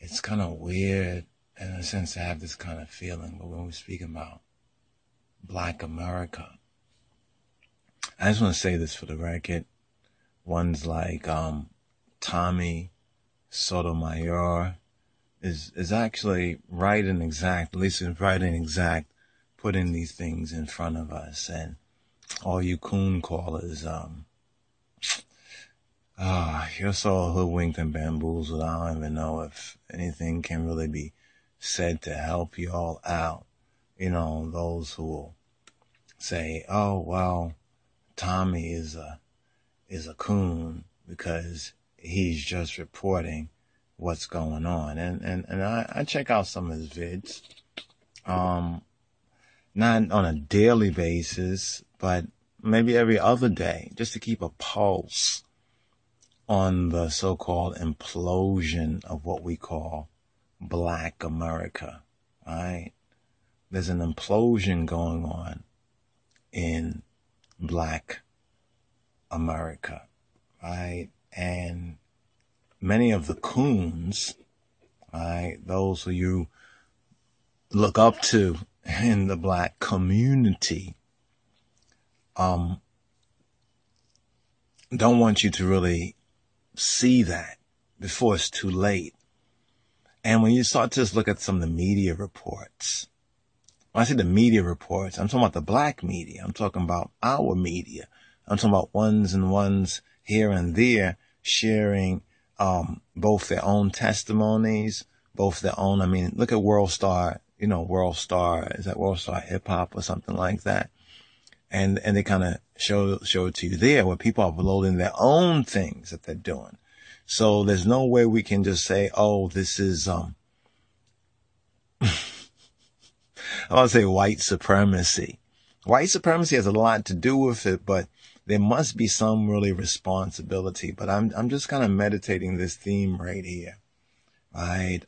it's kind of weird in a sense to have this kind of feeling, but when we speak about Black America, I just want to say this for the record. Ones like Tommy Sotomayor is actually right and exact, at least it's right and exact, putting these things in front of us. And all you coon callers, you're so hoodwinked and bamboozled. I don't even know if anything can really be said to help you all out. You know, those who will say, oh, well, Tommy is a coon because he's just reporting what's going on. And I check out some of his vids. Not on a daily basis, but maybe every other day, just to keep a pulse on the so-called implosion of what we call Black America, right? There's an implosion going on in Black America, right? And many of the coons, right, those who you look up to in the Black community, don't want you to really see that before it's too late. And when you start to just look at some of the media reports, when I say the media reports, I'm talking about the Black media. I'm talking about our media. I'm talking about ones and ones here and there sharing both their own testimonies, both their own, I mean, look at World Star, World Star, is that World Star Hip Hop or something like that? And they kind of show it to you there where people are uploading their own things that they're doing. So there's no way we can just say, oh, this is, I want to say white supremacy. White supremacy has a lot to do with it, but there must be some really responsibility. But I'm just kind of meditating this theme right here, right?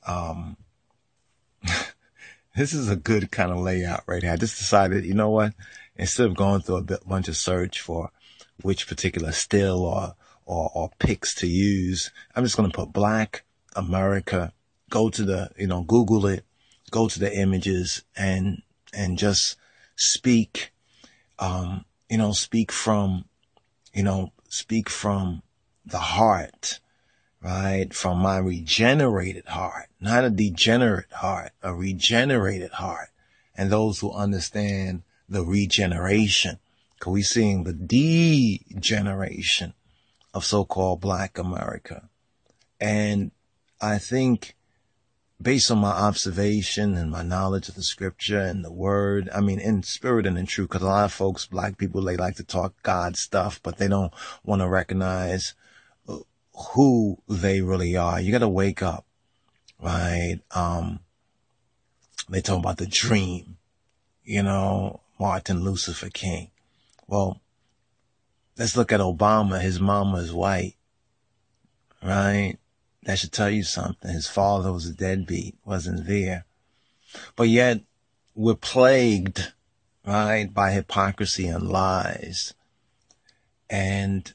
This is a good kind of layout right here. I just decided, you know what? Instead of going through a bunch of search for which particular still or pics to use, I'm just going to put Black America, go to the, Google it, go to the images and just speak, speak from the heart, right? From my regenerated heart, not a degenerate heart, a regenerated heart. And those who understand the regeneration, because we're seeing the degeneration of so-called Black America. And I think based on my observation and my knowledge of the scripture and the word, I mean, in spirit and in truth, because a lot of folks, Black people, they like to talk God stuff, but they don't want to recognize who they really are. You got to wake up, right? They talk about the dream, Martin Lucifer King. Well, let's look at Obama. His mama is white, right? That should tell you something. His father was a deadbeat, wasn't there. But yet we're plagued, right, by hypocrisy and lies. And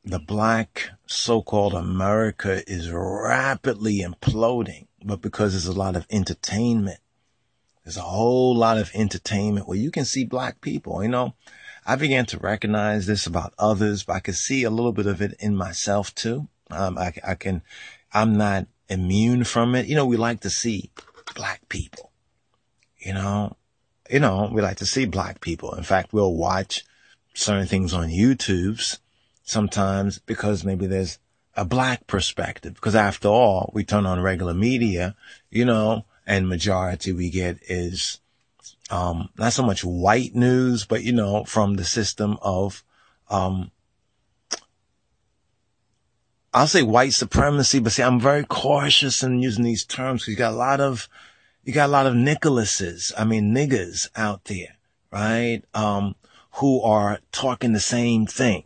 the Black so-called America is rapidly imploding, but because there's a lot of entertainment. There's a whole lot of entertainment where you can see Black people. I began to recognize this about others, but I could see a little bit of it in myself too. I'm not immune from it. We like to see Black people, we like to see Black people. In fact, we'll watch certain things on YouTube's sometimes because maybe there's a Black perspective, because after all, we turn on regular media, and majority we get is, not so much white news, but, from the system of, I'll say white supremacy, but see, I'm very cautious in using these terms because you got a lot of Nicholases, niggas out there, right? Who are talking the same thing.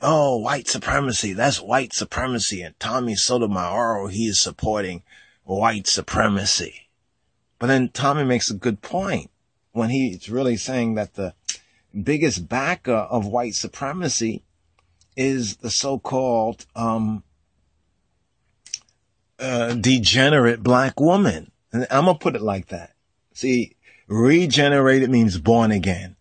Oh, white supremacy, that's white supremacy. And Tommy Sotomayor, he is supporting white supremacy. But then Tommy makes a good point when he's really saying that the biggest backer of white supremacy is the so-called degenerate black woman. And I'm going to put it like that. See, regenerated means born again.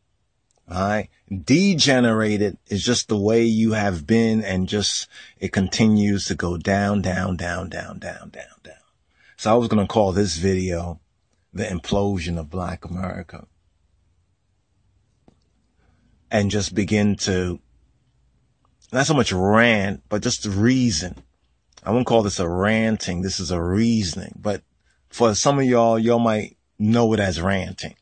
All right. Degenerated is just the way you have been, and just it continues to go down, down, down, down, down, down, down. So I was going to call this video The Implosion of Black America, and just begin to, not so much rant, but just reason. I won't call this a ranting. This is a reasoning. But for some of y'all might know it as ranting,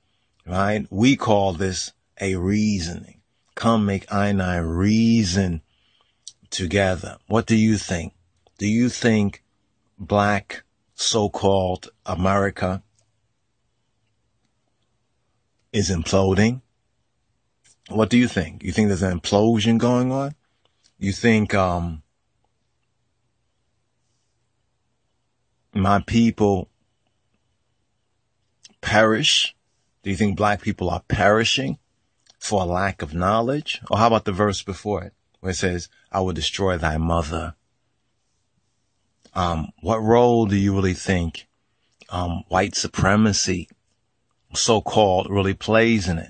right? We call this a reasoning. Come make I and I reason together. What do you think? Do you think black so-called America is imploding? What do you think? You think there's an implosion going on? You think my people perish? Do you think black people are perishing for a lack of knowledge? Or how about the verse before it, where it says, I will destroy thy mother? What role do you really think white supremacy, so-called, really plays in it?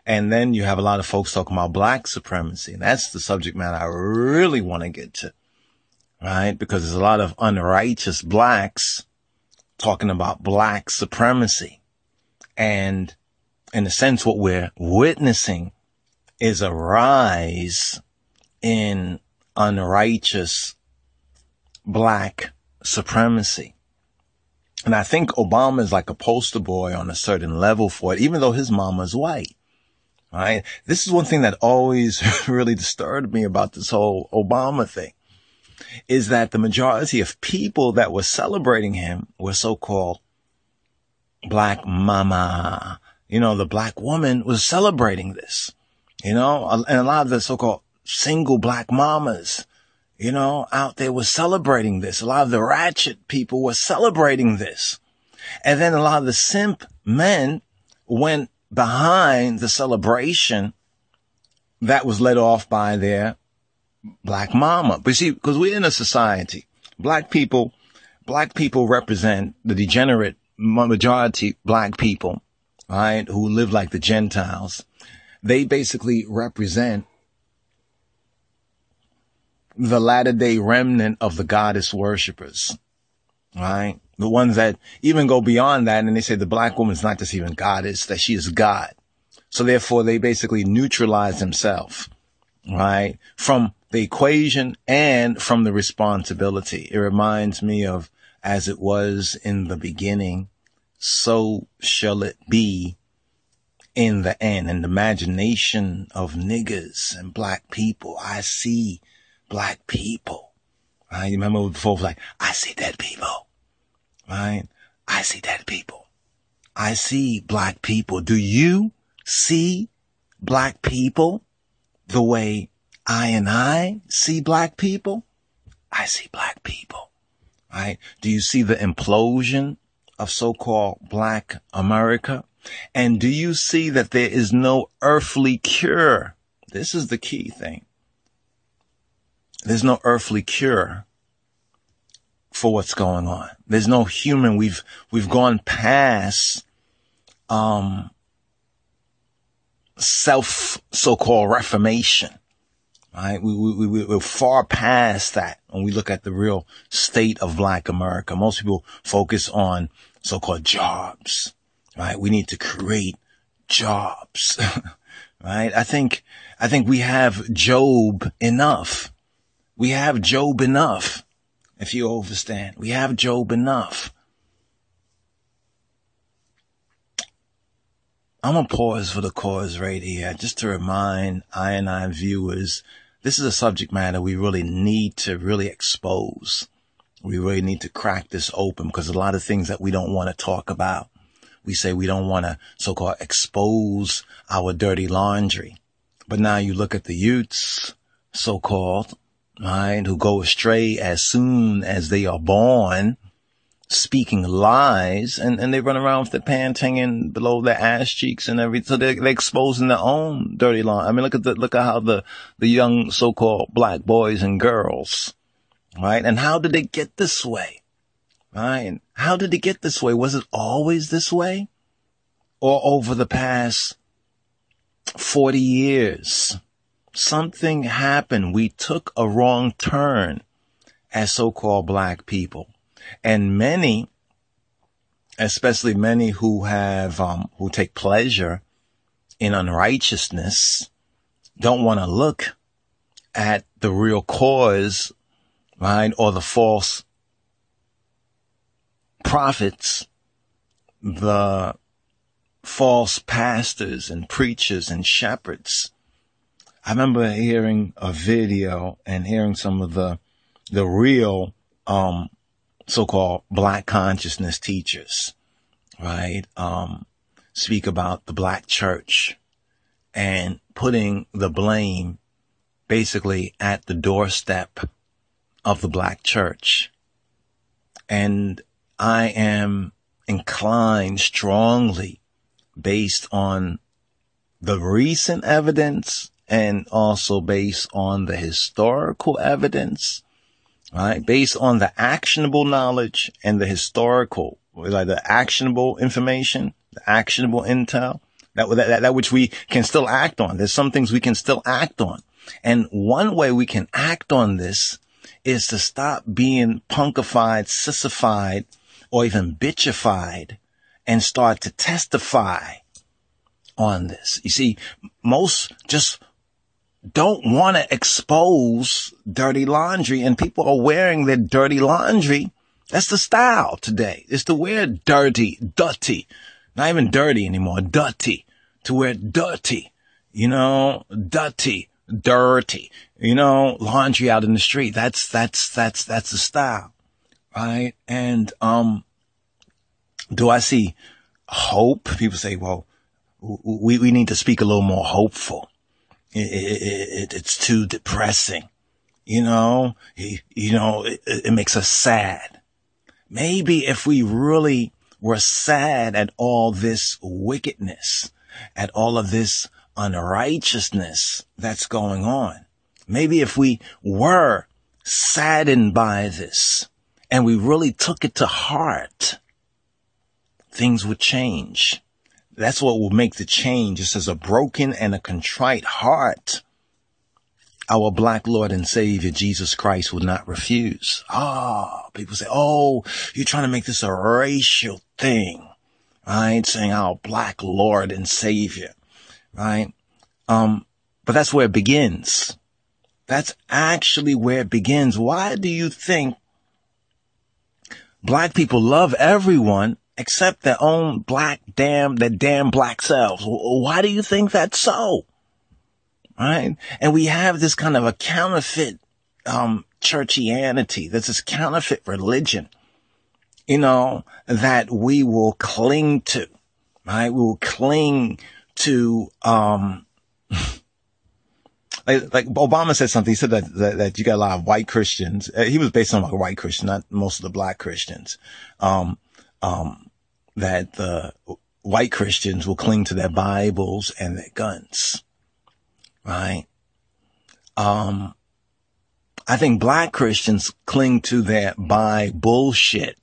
And then you have a lot of folks talking about black supremacy. And that's the subject matter I really want to get to, right? Because there's a lot of unrighteous blacks talking about black supremacy. And in a sense, what we're witnessing is a rise in unrighteous black supremacy. And I think Obama is like a poster boy on a certain level for it, even though his mama is white. Right? This is one thing that always really disturbed me about this whole Obama thing, is that the majority of people that were celebrating him were so-called black mama. You know, the black woman was celebrating this, you know, and a lot of the so-called single black mamas, you know, out there were celebrating this. A lot of the ratchet people were celebrating this. And then a lot of the simp men went behind the celebration that was led off by their black mama. But see, because we're in a society, black people represent the degenerate majority black people, right, who live like the Gentiles. They basically represent the latter-day remnant of the goddess worshipers, right? The ones that even go beyond that, and they say the black woman is not just even goddess, that she is God. So therefore, they basically neutralize themselves, right, from the equation and from the responsibility. It reminds me of, as it was in the beginning, so shall it be in the end. In the imagination of niggers and black people, I see black people, right? You remember before it was like, I see dead people, right? I see dead people. I see black people. Do you see black people the way I and I see black people? I see black people, right? Do you see the implosion of so-called black America? And do you see that there is no earthly cure? This is the key thing. There's no earthly cure for what's going on. There's no human. We've gone past self so-called reformation. Right? We're far past that when we look at the real state of black America. Most people focus on so-called jobs. Right? We need to create jobs. Right? I think we have Job enough. We have Job enough, if you understand. We have Job enough. I'm going to pause for the cause right here, just to remind I and I viewers, this is a subject matter we really need to really expose. We really need to crack this open, because a lot of things that we don't want to talk about. We say we don't want to so-called expose our dirty laundry. But now you look at the youths, so-called, right, who go astray as soon as they are born, speaking lies, and they run around with their pants hanging below their ass cheeks and everything. So they're exposing their own dirty laundry. I mean, look at how the young so-called black boys and girls, right? And how did they get this way? right? How did it get this way? Was it always this way? Or over the past 40 years, something happened. We took a wrong turn as so-called black people. And many, especially many who have, who take pleasure in unrighteousness, don't want to look at the real cause, right? Or the false prophets, the false pastors and preachers and shepherds. I remember hearing a video and hearing some of the real, so-called black consciousness teachers, right? Speak about the black church and putting the blame basically at the doorstep of the black church. And I am inclined strongly, based on the recent evidence and also based on the historical evidence, right? Based on the actionable knowledge and the historical, like the actionable information, the actionable intel, that which we can still act on. There's some things we can still act on. And one way we can act on this is to stop being punkified, sissified, or even bitchified, and start to testify on this. You see, most just don't want to expose dirty laundry, and people are wearing their dirty laundry. That's the style today, is to wear dirty, not even dirty anymore, dirty, to wear dirty, dirty, laundry out in the street. That's the style, right? And, do I see hope? People say, well, we need to speak a little more hopeful. It's too depressing. It makes us sad. Maybe if we really were sad at all this wickedness, at all of this unrighteousness that's going on, maybe if we were saddened by this and we really took it to heart, things would change. That's what will make the change. It says a broken and a contrite heart, our black Lord and Savior, Jesus Christ, will not refuse. People say, you're trying to make this a racial thing, right? Saying our black Lord and Savior, right? But that's where it begins. That's actually where it begins. Why do you think black people love everyone except their own their damn black selves? Why do you think that's so? Right? And we have this kind of a counterfeit, churchianity. There's this counterfeit religion, that we will cling to, right? We will cling to, like Obama said something. He said that you got a lot of white Christians. He was based on like white Christians, not most of the black Christians. That the white Christians will cling to their Bibles and their guns, right? I think black Christians cling to their bullshit,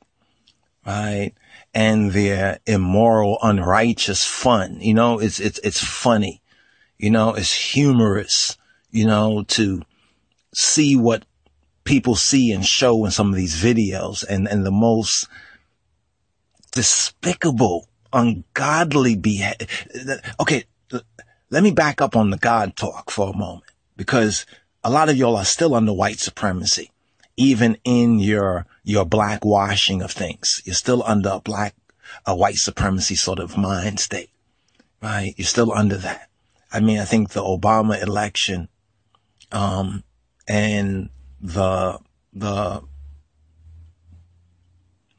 right? And their immoral, unrighteous fun. It's funny, it's humorous, to see what people see and show in some of these videos, and the most despicable, ungodly behavior. Okay, let me back up on the God talk for a moment, because a lot of y'all are still under white supremacy, even in your black washing of things. You're still under a white supremacy sort of mind state, right? You're still under that. I mean, I think the Obama election, and the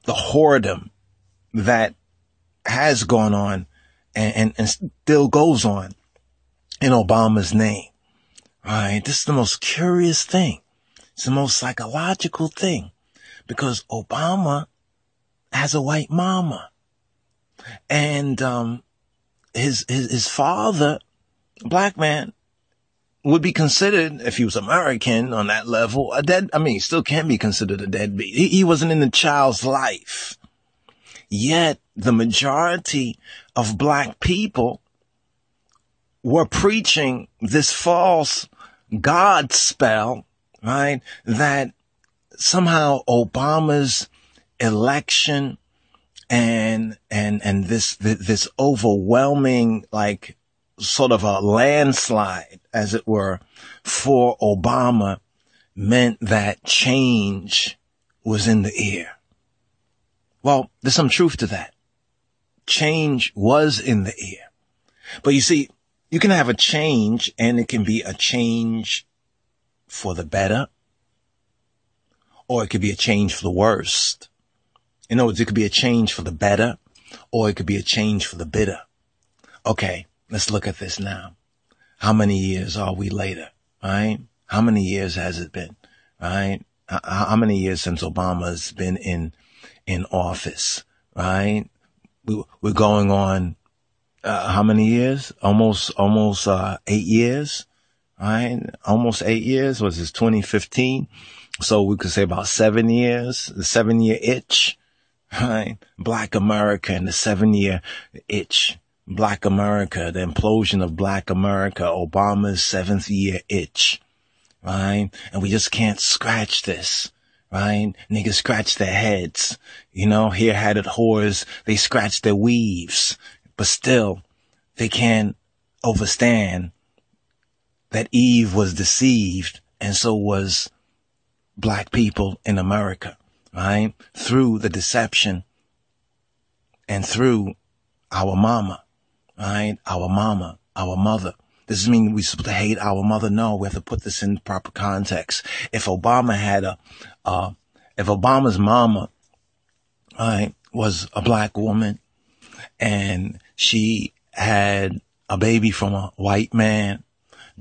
whoredom that has gone on and still goes on in Obama's name, right? This is the most curious thing. It's the most psychological thing, because Obama has a white mama, and his father, black man, would be considered, if he was American on that level, a dead, he still can be considered a deadbeat. He wasn't in the child's life. Yet the majority of black people were preaching this false God spell, right? That somehow Obama's election and this overwhelming, like, sort of a landslide, as it were, for Obama meant that change was in the air. Well, there's some truth to that. Change was in the air. But you see, you can have a change, and it can be a change for the better, or it could be a change for the worst. In other words, it could be a change for the better, or it could be a change for the bitter. Okay, let's look at this now. How many years are we later, right? How many years has it been, right? How many years since Obama's been in office, right? We're going on, how many years? Almost 8 years, right? Almost 8 years. Was this 2015? So we could say about 7 years, the 7-year itch, right? Black America and the 7-year itch. Black America, the implosion of Black America, Obama's 7th year itch, right? And we just can't scratch this, right? Niggas scratch their heads, here-hatted whores, they scratch their weaves, but still they can't overstand that Eve was deceived, and so was black people in America, right? Through the deception and through our mama. Right? Our mama, our mother. Does this mean we're supposed to hate our mother? No, we have to put this in proper context. If Obama had if Obama's mama, right, was a black woman and she had a baby from a white man,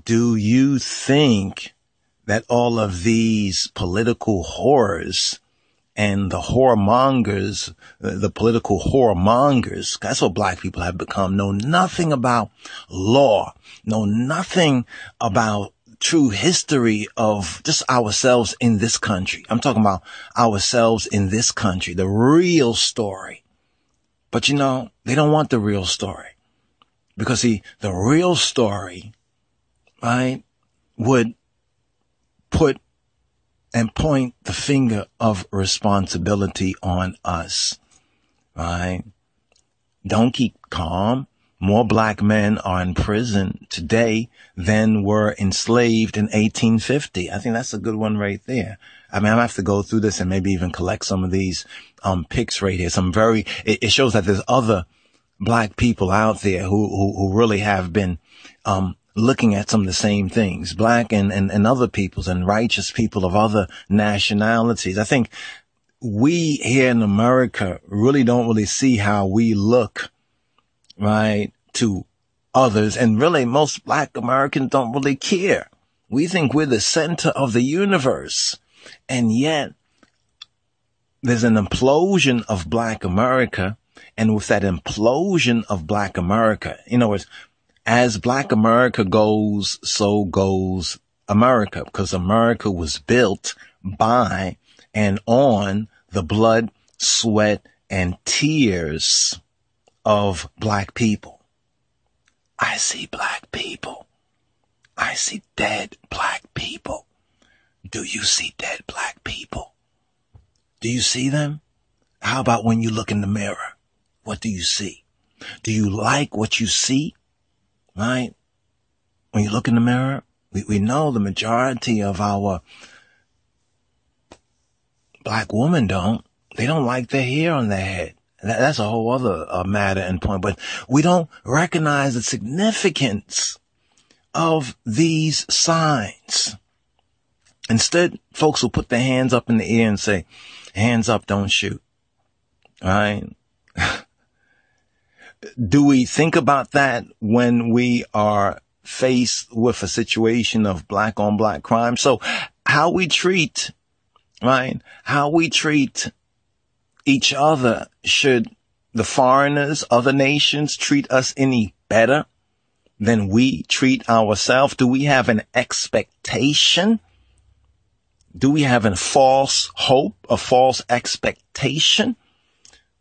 do you think that all of these political horrors and the whoremongers, the political whoremongers, that's what black people have become, know nothing about law, know nothing about true history of just ourselves in this country. I'm talking about ourselves in this country, the real story. But they don't want the real story. Because see, the real story, right, would put and point the finger of responsibility on us, right? Don't keep calm. More black men are in prison today than were enslaved in 1850. I think that's a good one right there. I have to go through this and maybe even collect some of these pics right here. It shows that there's other black people out there who really have been looking at some of the same things, black and other peoples and righteous people of other nationalities. I think we here in America don't really see how we look, right, to others. And really most black Americans don't really care. We think we're the center of the universe. And yet there's an implosion of black America. And with that implosion of black America, in other words, as black America goes, so goes America, because America was built by and on the blood, sweat, and tears of black people. I see black people. I see dead black people. Do you see dead black people? Do you see them? How about when you look in the mirror? What do you see? Do you like what you see? Right? When you look in the mirror, we know the majority of our black women they don't like their hair on their head. That's a whole other matter and point, but we don't recognize the significance of these signs. Instead, folks will put their hands up in the air and say, hands up, don't shoot. All right? Do we think about that when we are faced with a situation of black on black crime? So how we treat, right? How we treat each other, should the foreigners, other nations treat us any better than we treat ourselves? Do we have an expectation? Do we have a false hope, a false expectation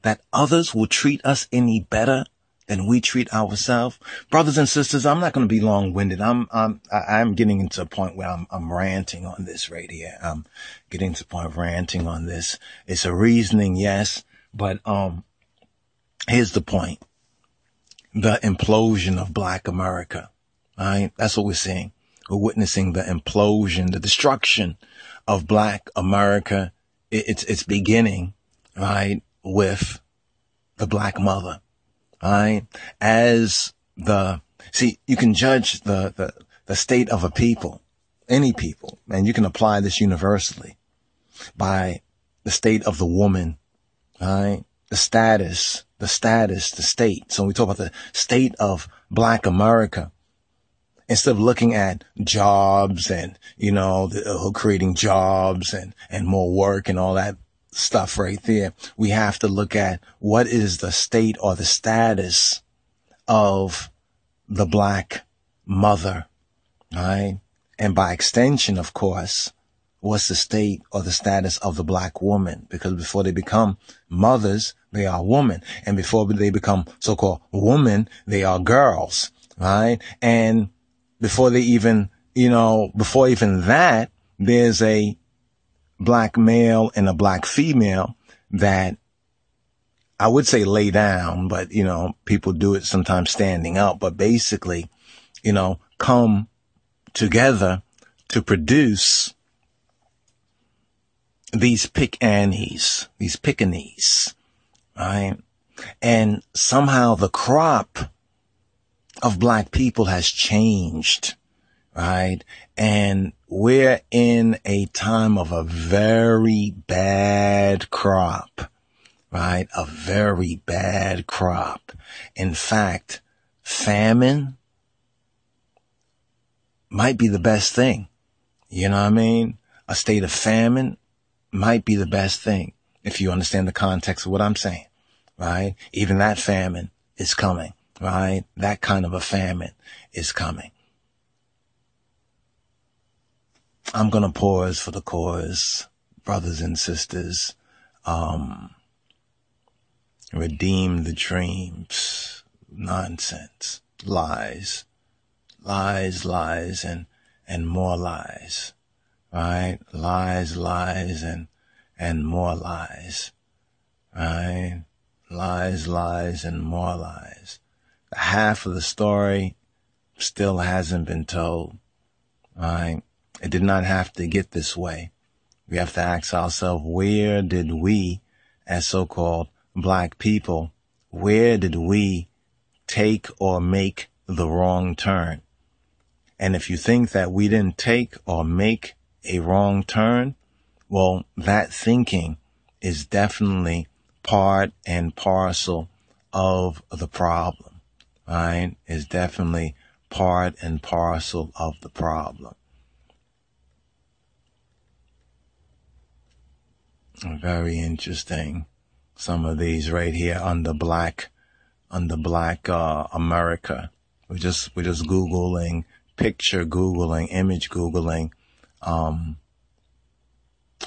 that others will treat us any better than we treat ourselves? Brothers and sisters, I'm not going to be long-winded. I'm getting into a point where I'm ranting on this right here. I'm getting to the point of ranting on this. It's a reasoning, yes, but here's the point. The implosion of Black America. All right? That's what we're seeing. We're witnessing the implosion, the destruction of Black America. It's beginning, right, with the Black mother. All right? You can judge the state of a people, any people, and you can apply this universally by the state of the woman, all right? The state. So we talk about the state of Black America. Instead of looking at jobs and, creating jobs and more work and all that stuff right there, we have to look at what is the state or the status of the Black mother, right? And by extension, of course, what's the state or the status of the Black woman? Because before they become mothers, they are women. And before they become so-called women, they are girls, right? And before even that, there's a Black male and a Black female that I would say lay down, but, people do it sometimes standing up, but basically, come together to produce these pickaninnies, right? And somehow the crop of Black people has changed, right? And we're in a time of a very bad crop, right? A very bad crop. In fact, famine might be the best thing. You know what I mean? A state of famine might be the best thing if you understand the context of what I'm saying, right? Even that famine is coming, right? That kind of a famine is coming. I'm going to pause for the cause, brothers and sisters. Redeem the dreams. Nonsense. Lies, and more lies, right? Lies, and more lies, right? Lies, and more lies. Half of the story still hasn't been told, right? It did not have to get this way. We have to ask ourselves, where did we, as so-called Black people, where did we take or make the wrong turn? And if you think that we didn't take or make a wrong turn, well, that thinking is definitely part and parcel of the problem, right? Is definitely part and parcel of the problem. Very interesting. Some of these right here under Black America. We're just Googling, picture Googling, image Googling,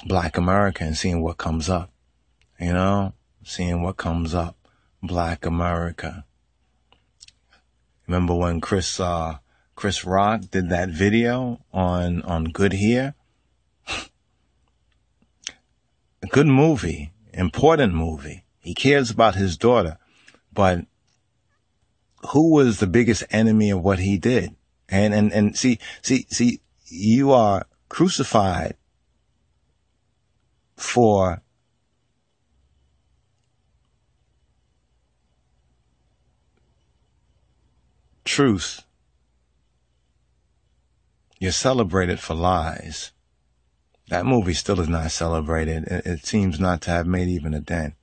Black America and seeing what comes up, seeing what comes up. Black America. Remember when Chris Rock did that video on Good Here? A good movie, important movie. He cares about his daughter, but who was the biggest enemy of what he did? And see, you are crucified for truth. You're celebrated for lies. That movie still is not celebrated. It seems not to have made even a dent.